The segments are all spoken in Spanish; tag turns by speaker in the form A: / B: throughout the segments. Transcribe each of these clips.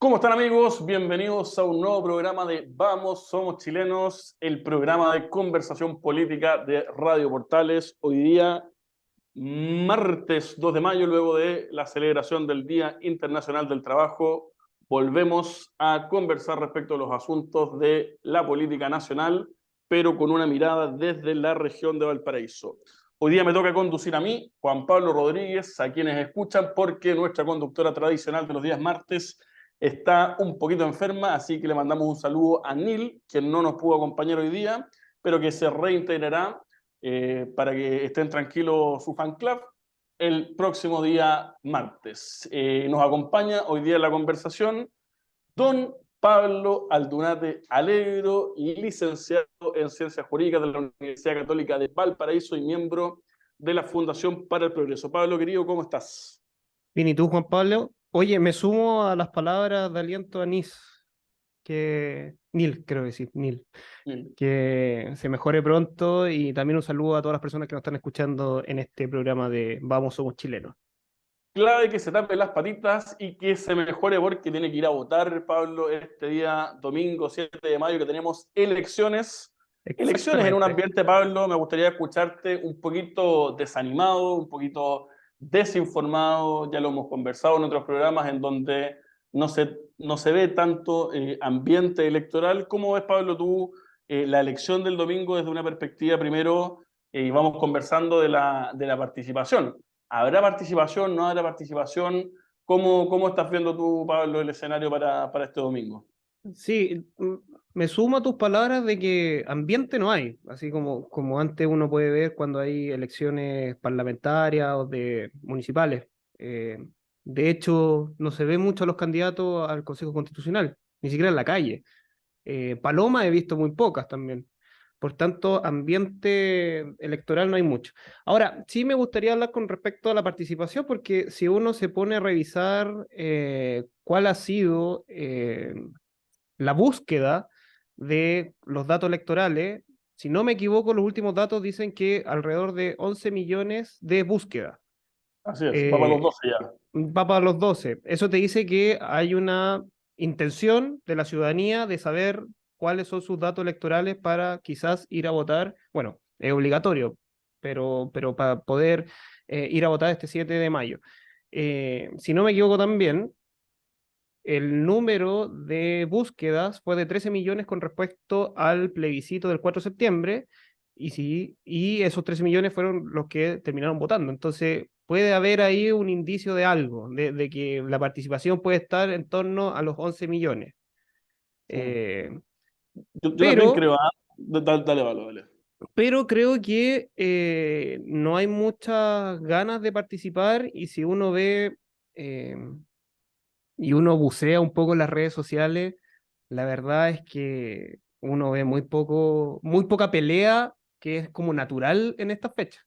A: ¿Cómo están, amigos? Bienvenidos a un nuevo programa de Vamos, Somos Chilenos, el programa de conversación política de Radio Portales. Hoy día, martes 2 de mayo, luego de la celebración del Día Internacional del Trabajo, volvemos a conversar respecto a los asuntos de la política nacional, pero con una mirada desde la región de Valparaíso. Hoy día me toca conducir a mí, Juan Pablo Rodríguez, a quienes escuchan, porque nuestra conductora tradicional de los días martes está un poquito enferma, así que le mandamos un saludo a Nil, quien no nos pudo acompañar hoy día, pero que se reintegrará para que estén tranquilos su fan club el próximo día martes. Nos acompaña hoy día en la conversación don Pablo Aldunate Alegro, licenciado en Ciencias Jurídicas de la Universidad Católica de Valparaíso y miembro de la Fundación para el Progreso. Pablo, querido, ¿cómo estás?
B: Bien, ¿y tú, Juan Pablo? Oye, me sumo a las palabras de aliento a Nil, creo decir, Nil,
A: Bien.
B: que se mejore pronto y también un saludo a todas las personas que nos están escuchando en este programa de Vamos, Somos Chilenos.
A: Clave que se tape las patitas y que se mejore porque tiene que ir a votar, Pablo, este día domingo 7 de mayo que tenemos elecciones. Elecciones en un
B: Exactamente.
A: ambiente, Pablo, me gustaría escucharte un poquito desanimado, un poquito desinformado, ya lo hemos conversado en otros programas en donde no se ve tanto ambiente electoral. ¿Cómo ves, Pablo, tú la elección del domingo desde una perspectiva primero y vamos conversando de la participación? ¿Habrá participación? ¿No habrá participación? ¿Cómo estás viendo tú, Pablo, el escenario para este domingo?
B: Sí, me sumo a tus palabras de que ambiente no hay, así como antes uno puede ver cuando hay elecciones parlamentarias o de municipales. Eh, de hecho, no se ve mucho a los candidatos al Consejo Constitucional, ni siquiera en la calle. Paloma he visto muy pocas también. Por tanto, ambiente electoral no hay mucho. Ahora, sí me gustaría hablar con respecto a la participación, porque si uno se pone a revisar cuál ha sido la búsqueda de los datos electorales, si no me equivoco, los últimos datos dicen que alrededor de 11 millones de búsquedas.
A: Así es, va para los
B: Eh,
A: 12 ya.
B: Va para los 12. Eso te dice que hay una intención de la ciudadanía de saber cuáles son sus datos electorales para quizás ir a votar. Bueno, es obligatorio, pero para poder ir a votar este 7 de mayo. Si no me equivoco también, el número de búsquedas fue de 13 millones con respecto al plebiscito del 4 de septiembre, y esos 13 millones fueron los que terminaron votando. Entonces, puede haber ahí un indicio de algo, de que la participación puede estar en torno a los 11 millones.
A: Sí.
B: Eh,
A: Yo también
B: pero,
A: creo, ¿ah? Dale, dale, Pablo, dale.
B: pero creo que no hay muchas ganas de participar, y si uno ve eh, y uno bucea un poco en las redes sociales, la verdad es que uno ve muy poca pelea que es como natural en esta fecha.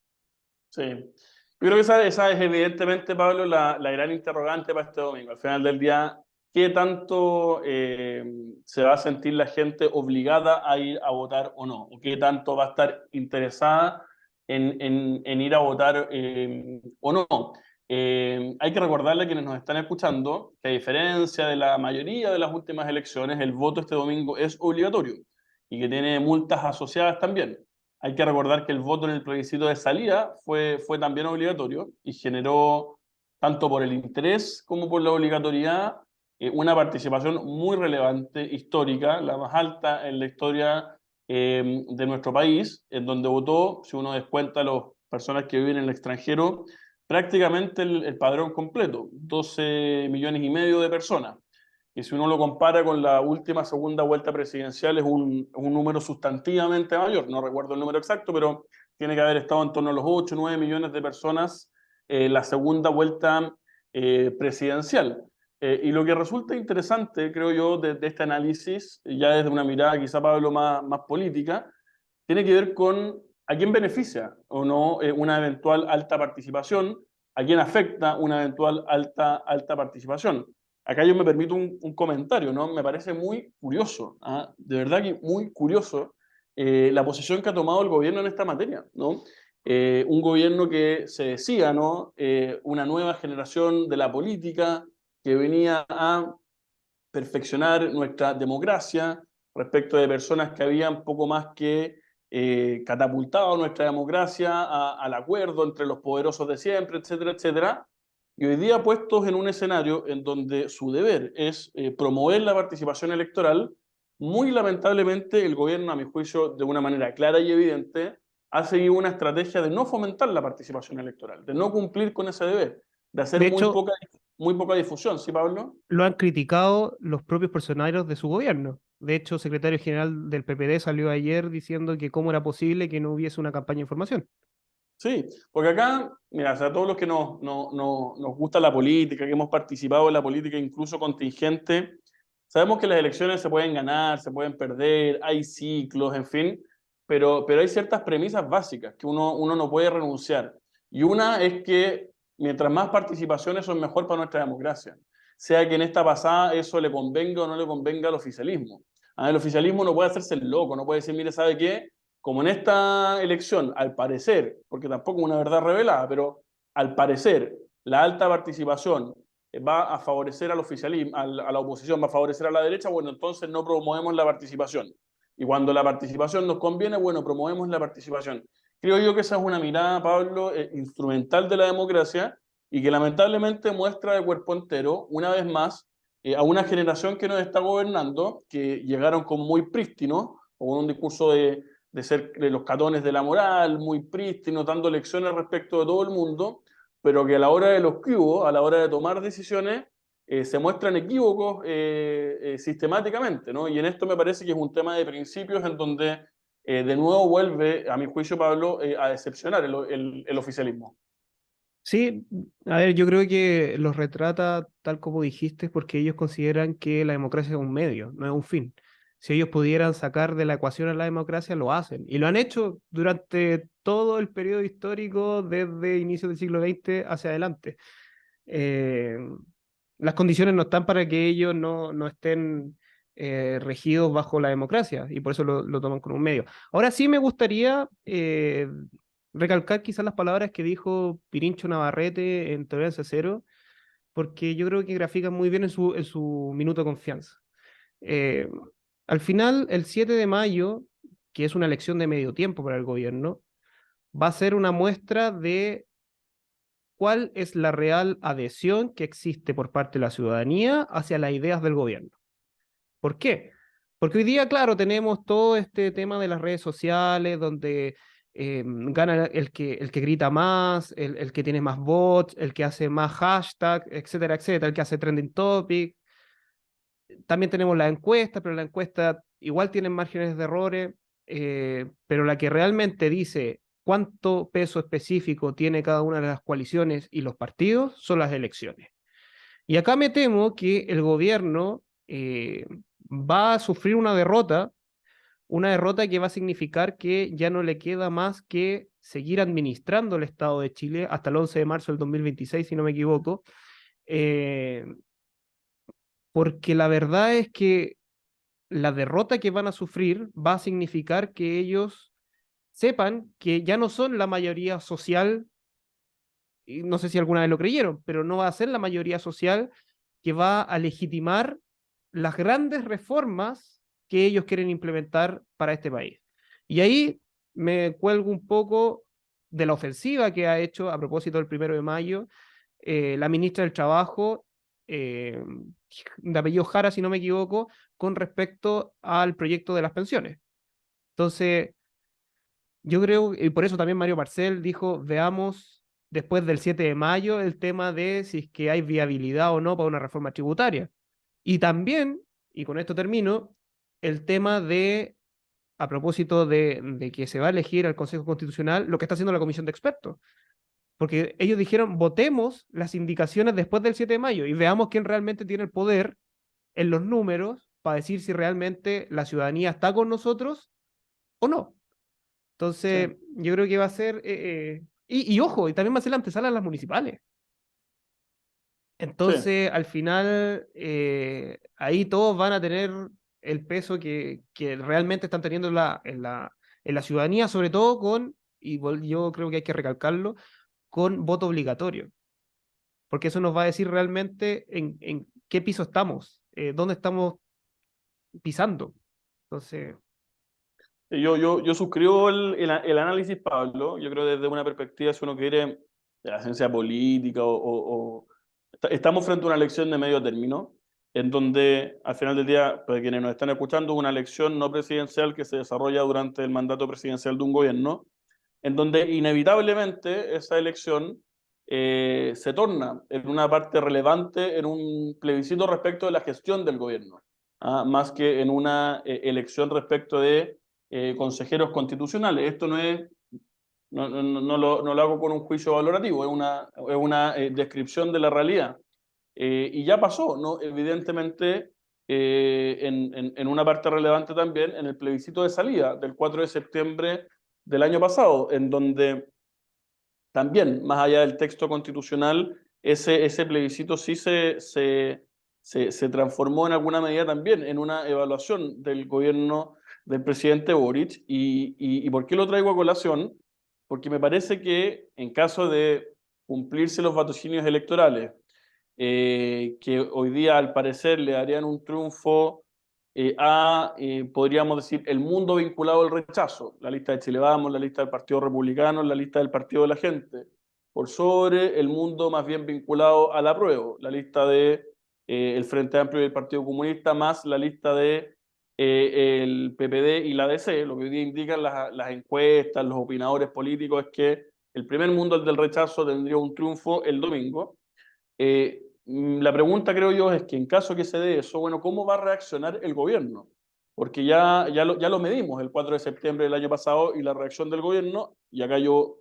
A: Sí. Yo creo que esa es evidentemente, Pablo, la gran interrogante para este domingo. Al final del día, ¿qué tanto se va a sentir la gente obligada a ir a votar o no? ¿O qué tanto va a estar interesada en ir a votar o no? Hay que recordarle a quienes nos están escuchando que a diferencia de la mayoría de las últimas elecciones, el voto este domingo es obligatorio y que tiene multas asociadas también. Hay que recordar que el voto en el plebiscito de salida fue también obligatorio y generó, tanto por el interés como por la obligatoriedad, una participación muy relevante, histórica, la más alta en la historia de nuestro país, en donde votó, si uno descuenta a las personas que viven en el extranjero, prácticamente el padrón completo, 12 millones y medio de personas. Y si uno lo compara con la última segunda vuelta presidencial, es un número sustantivamente mayor. No recuerdo el número exacto, pero tiene que haber estado en torno a los 8 o 9 millones de personas la segunda vuelta presidencial. Y lo que resulta interesante, creo yo, de este análisis, ya desde una mirada quizá, Pablo, más política, tiene que ver con a quién beneficia o no una eventual alta participación, a quién afecta una eventual alta participación. Acá yo me permito un comentario, ¿no? Me parece muy curioso, ¿ah? De verdad que muy curioso la posición que ha tomado el gobierno en esta materia, ¿no? Un gobierno que se decía, ¿no? Una nueva generación de la política que venía a perfeccionar nuestra democracia respecto de personas que habían poco más que catapultado nuestra democracia al acuerdo entre los poderosos de siempre, etcétera, etcétera. Y hoy día puestos en un escenario en donde su deber es promover la participación electoral, muy lamentablemente el gobierno, a mi juicio, de una manera clara y evidente, ha seguido una estrategia de no fomentar la participación electoral, de no cumplir con ese deber, de hacer
B: De hecho,
A: muy poca difusión, ¿sí, Pablo?
B: lo han criticado los propios personeros de su gobierno. De hecho, el secretario general del PPD salió ayer diciendo que cómo era posible que no hubiese una campaña de información.
A: Sí, porque acá, mira, o sea, todos los que nos gusta la política, que hemos participado en la política incluso contingente, sabemos que las elecciones se pueden ganar, se pueden perder, hay ciclos, en fin, pero hay ciertas premisas básicas que uno no puede renunciar. Y una es que mientras más participación, eso es mejor para nuestra democracia. Sea que en esta pasada eso le convenga o no le convenga al oficialismo. El oficialismo no puede hacerse el loco, no puede decir, mire, ¿sabe qué? Como en esta elección, al parecer, porque tampoco es una verdad revelada, pero al parecer la alta participación va a favorecer al oficialismo, a la oposición, va a favorecer a la derecha, bueno, entonces no promovemos la participación. Y cuando la participación nos conviene, bueno, promovemos la participación. Creo yo que esa es una mirada, Pablo, instrumental de la democracia y que lamentablemente muestra de cuerpo entero, una vez más, a una generación que nos está gobernando, que llegaron con muy prístino, o con un discurso de ser de los catones de la moral, muy prístinos, dando lecciones respecto de todo el mundo, pero que a la hora de los que hubo, a la hora de tomar decisiones, se muestran equívocos sistemáticamente, ¿no? Y en esto me parece que es un tema de principios en donde de nuevo vuelve, a mi juicio, Pablo, a decepcionar el oficialismo.
B: Sí, a ver, yo creo que los retrata tal como dijiste, porque ellos consideran que la democracia es un medio, no es un fin. Si ellos pudieran sacar de la ecuación a la democracia, lo hacen. Y lo han hecho durante todo el periodo histórico, desde inicios del siglo XX hacia adelante. Eh, las condiciones no están para que ellos no estén regidos bajo la democracia, y por eso lo toman como un medio. Ahora sí me gustaría recalcar quizás las palabras que dijo Pirincho Navarrete en Tolerancia Cero, porque yo creo que grafican muy bien en su minuto de confianza. Eh, Al final, el 7 de mayo, que es una elección de medio tiempo para el gobierno, va a ser una muestra de cuál es la real adhesión que existe por parte de la ciudadanía hacia las ideas del gobierno. ¿Por qué? Porque hoy día, claro, tenemos todo este tema de las redes sociales, donde gana el que grita más, el que tiene más bots, el que hace más hashtag, etcétera, etcétera, el que hace trending topic. También tenemos la encuesta, pero la encuesta igual tiene márgenes de errores, pero la que realmente dice cuánto peso específico tiene cada una de las coaliciones y los partidos son las elecciones. Y acá me temo que el gobierno va a sufrir una derrota que va a significar que ya no le queda más que seguir administrando el Estado de Chile hasta el 11 de marzo del 2026, si no me equivoco, eh, porque la verdad es que la derrota que van a sufrir va a significar que ellos sepan que ya no son la mayoría social, y no sé si alguna vez lo creyeron, pero no va a ser la mayoría social que va a legitimar las grandes reformas que ellos quieren implementar para este país. Y ahí me cuelgo un poco de la ofensiva que ha hecho a propósito del 1 de mayo la ministra del Trabajo, eh, de apellido Jara, si no me equivoco, con respecto al proyecto de las pensiones. Entonces, yo creo, y por eso también Mario Marcel dijo, veamos después del 7 de mayo el tema de si es que hay viabilidad o no para una reforma tributaria. Y también, y con esto termino, el tema de, a propósito de que se va a elegir al Consejo Constitucional, lo que está haciendo la Comisión de Expertos. Porque ellos dijeron, votemos las indicaciones después del 7 de mayo y veamos quién realmente tiene el poder en los números para decir si realmente la ciudadanía está con nosotros o no.
A: Sí,
B: Entonces, yo creo que va a ser... y ojo, y también va a ser la antesala a las municipales.
A: sí,
B: Entonces, al final, ahí todos van a tener el peso que realmente están teniendo en la ciudadanía, sobre todo con, y yo creo que hay que recalcarlo, con voto obligatorio, porque eso nos va a decir realmente en qué piso estamos dónde estamos pisando. Entonces,
A: Yo suscribo el análisis, Pablo. Yo creo desde una perspectiva, si uno quiere, de la ciencia política estamos frente a una elección de medio término, en donde al final del día, para quienes nos están escuchando, una elección no presidencial que se desarrolla durante el mandato presidencial de un gobierno, en donde inevitablemente esa elección se torna en una parte relevante en un plebiscito respecto de la gestión del gobierno, más que en una elección respecto de consejeros constitucionales. Esto no lo hago con un juicio valorativo, es una descripción de la realidad. Y ya pasó, ¿no? Evidentemente, en una parte relevante también, en el plebiscito de salida del 4 de septiembre del año pasado, en donde también, más allá del texto constitucional, ese plebiscito sí se transformó en alguna medida también en una evaluación del gobierno del presidente Boric. ¿Y por qué lo traigo a colación? Porque me parece que en caso de cumplirse los vaticinios electorales, que hoy día al parecer le darían un triunfo podríamos decir, el mundo vinculado al rechazo, la lista de Chile Vamos, la lista del Partido Republicano, la lista del Partido de la Gente, por sobre el mundo más bien vinculado al apruebo, la lista de el Frente Amplio y el Partido Comunista, más la lista de el PPD y la DC. Lo que hoy día indican las encuestas, los opinadores políticos, es que el primer mundo, el del rechazo, tendría un triunfo el domingo. La pregunta, creo yo, es que en caso que se dé eso, bueno, ¿cómo va a reaccionar el gobierno? Porque ya lo medimos el 4 de septiembre del año pasado y la reacción del gobierno, y acá yo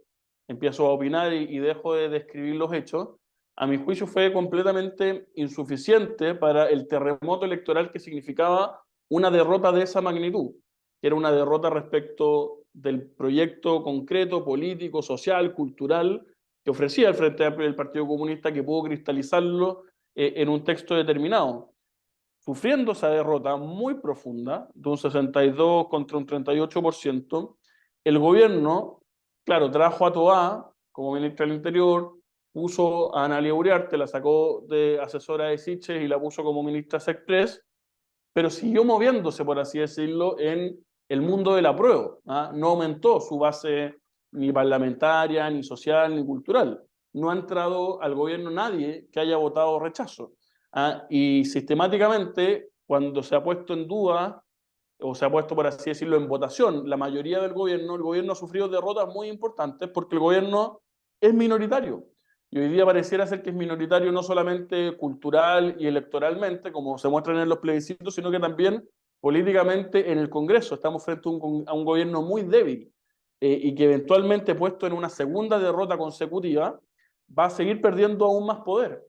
A: empiezo a opinar y dejo de describir los hechos, a mi juicio fue completamente insuficiente para el terremoto electoral que significaba una derrota de esa magnitud, que era una derrota respecto del proyecto concreto, político, social, cultural, que ofrecía el Frente Amplio del Partido Comunista, que pudo cristalizarlo en un texto determinado. Sufriendo esa derrota muy profunda, de un 62 contra un 38%, el gobierno, claro, trajo a Toá como ministra del Interior, puso a Analia Uriarte, la sacó de asesora de Siches y la puso como ministra Sexpress, pero siguió moviéndose, por así decirlo, en el mundo del apruebo. No aumentó su base ni parlamentaria, ni social, ni cultural. No ha entrado al gobierno nadie que haya votado rechazo. Y sistemáticamente, cuando se ha puesto en duda, o se ha puesto, por así decirlo, en votación, la mayoría del gobierno, el gobierno ha sufrido derrotas muy importantes porque el gobierno es minoritario. Y hoy día pareciera ser que es minoritario no solamente cultural y electoralmente, como se muestran en los plebiscitos, sino que también políticamente en el Congreso. Estamos frente a un gobierno muy débil y que eventualmente, puesto en una segunda derrota consecutiva, va a seguir perdiendo aún más poder.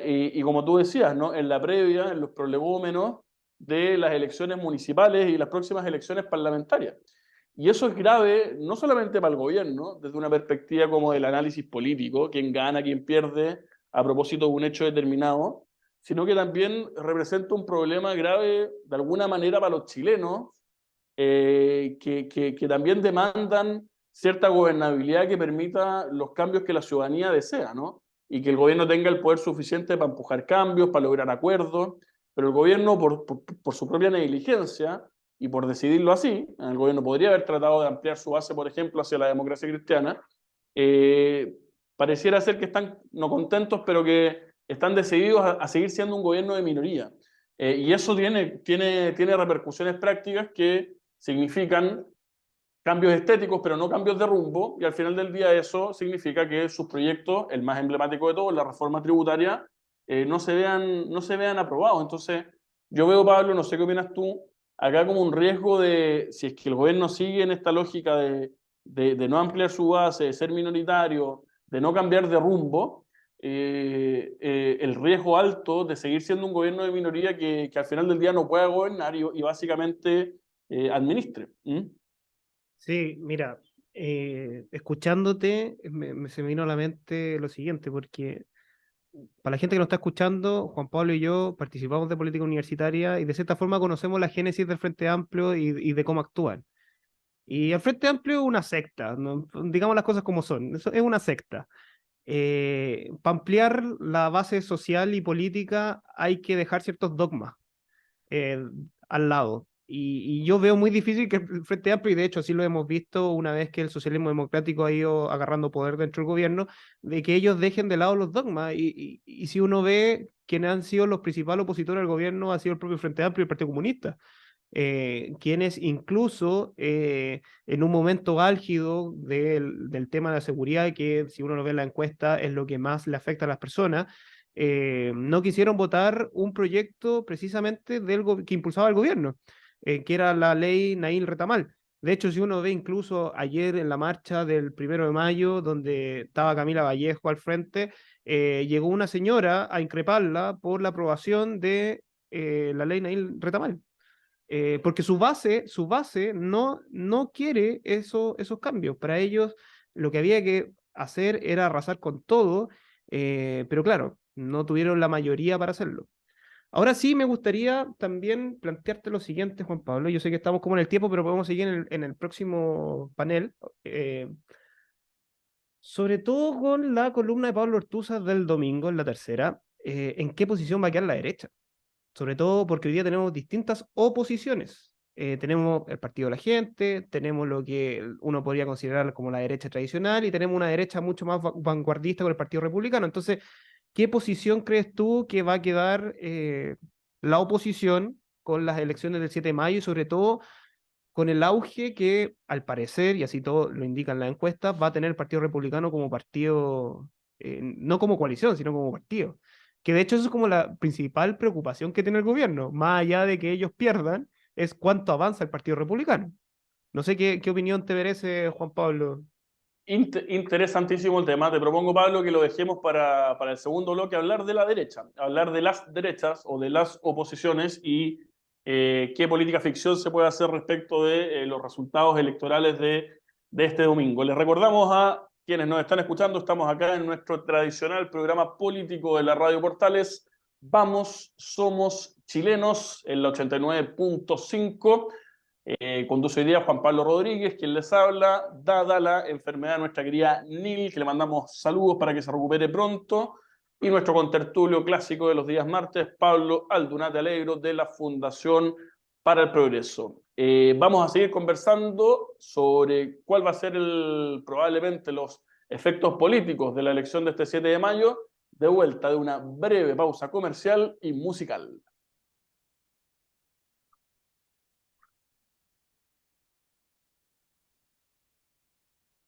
A: Y como tú decías, ¿no? En la previa, en los prolegómenos de las elecciones municipales y las próximas elecciones parlamentarias. Y eso es grave no solamente para el gobierno, desde una perspectiva como del análisis político, quién gana, quién pierde, a propósito de un hecho determinado, sino que también representa un problema grave de alguna manera para los chilenos, que también demandan cierta gobernabilidad que permita los cambios que la ciudadanía desea, ¿no? Y que el gobierno tenga el poder suficiente para empujar cambios, para lograr acuerdos, pero el gobierno, por su propia negligencia, y por decidirlo así, el gobierno podría haber tratado de ampliar su base, por ejemplo, hacia la democracia cristiana, eh, pareciera ser que están no contentos, pero que están decididos a seguir siendo un gobierno de minoría. Y eso tiene repercusiones prácticas que significan cambios estéticos, pero no cambios de rumbo, y al final del día eso significa que sus proyectos, el más emblemático de todos, la reforma tributaria, no se vean aprobados. Entonces, yo veo, Pablo, no sé qué opinas tú, acá como un riesgo de, si es que el gobierno sigue en esta lógica de no ampliar su base, de ser minoritario, de no cambiar de rumbo, el riesgo alto de seguir siendo un gobierno de minoría que al final del día no pueda gobernar y básicamente administre. ¿Mm?
B: sí, mira, escuchándote, se me vino a la mente lo siguiente, porque para la gente que nos está escuchando, Juan Pablo y yo participamos de política universitaria y de cierta forma conocemos la génesis del Frente Amplio y de cómo actúan. Y el Frente Amplio es una secta, ¿no? Digamos las cosas como son, es una secta. Para ampliar la base social y política hay que dejar ciertos dogmas eh, al lado. Y yo veo muy difícil que el Frente Amplio, y de hecho así lo hemos visto una vez que el socialismo democrático ha ido agarrando poder dentro del gobierno, de que ellos dejen de lado los dogmas. Y si uno ve quiénes han sido los principales opositores al gobierno, ha sido el propio Frente Amplio y el Partido Comunista, quienes incluso en un momento álgido del tema de la seguridad, que si uno lo ve en la encuesta es lo que más le afecta a las personas, no quisieron votar un proyecto precisamente que impulsaba el gobierno, que era la ley Nail Retamal. De hecho, si uno ve incluso ayer en la marcha del 1 de mayo, donde estaba Camila Vallejo al frente, llegó una señora a increparla por la aprobación de la ley Nail Retamal. Porque su base no quiere esos cambios. Para ellos lo que había que hacer era arrasar con todo, pero claro, no tuvieron la mayoría para hacerlo. Ahora sí me gustaría también plantearte lo siguiente, Juan Pablo. Yo sé que estamos como en el tiempo, pero podemos seguir en el próximo panel. Sobre todo con la columna de Pablo Ortúzar del domingo, en la tercera. ¿En qué posición va a quedar la derecha? Sobre todo porque hoy día tenemos distintas oposiciones. Tenemos el Partido de la Gente, tenemos lo que uno podría considerar como la derecha tradicional y tenemos una derecha mucho más vanguardista con el Partido Republicano. Entonces, ¿qué posición crees tú que va a quedar la oposición con las elecciones del 7 de mayo y sobre todo con el auge que, al parecer, y así todo lo indican las encuestas, va a tener el Partido Republicano como partido, no como coalición, sino como partido? Que de hecho eso es como la principal preocupación que tiene el gobierno, más allá de que ellos pierdan, es cuánto avanza el Partido Republicano. No sé qué opinión te merece, Juan Pablo.
A: Interesantísimo el tema. Te propongo, Pablo, que lo dejemos para el segundo bloque, hablar de la derecha, hablar de las derechas o de las oposiciones y qué política ficción se puede hacer respecto de los resultados electorales de este domingo. Les recordamos a quienes nos están escuchando, estamos acá en nuestro tradicional programa político de la Radio Portales. Vamos, somos chilenos, en la 89.5. Conduce hoy día Juan Pablo Rodríguez, quien les habla, dada la enfermedad de nuestra querida Nil, que le mandamos saludos para que se recupere pronto, y nuestro contertulio clásico de los días martes, Pablo Aldunate Alegro, de la Fundación para el Progreso. Vamos a seguir conversando sobre cuál va a ser probablemente los efectos políticos de la elección de este 7 de mayo, de vuelta de una breve pausa comercial y musical.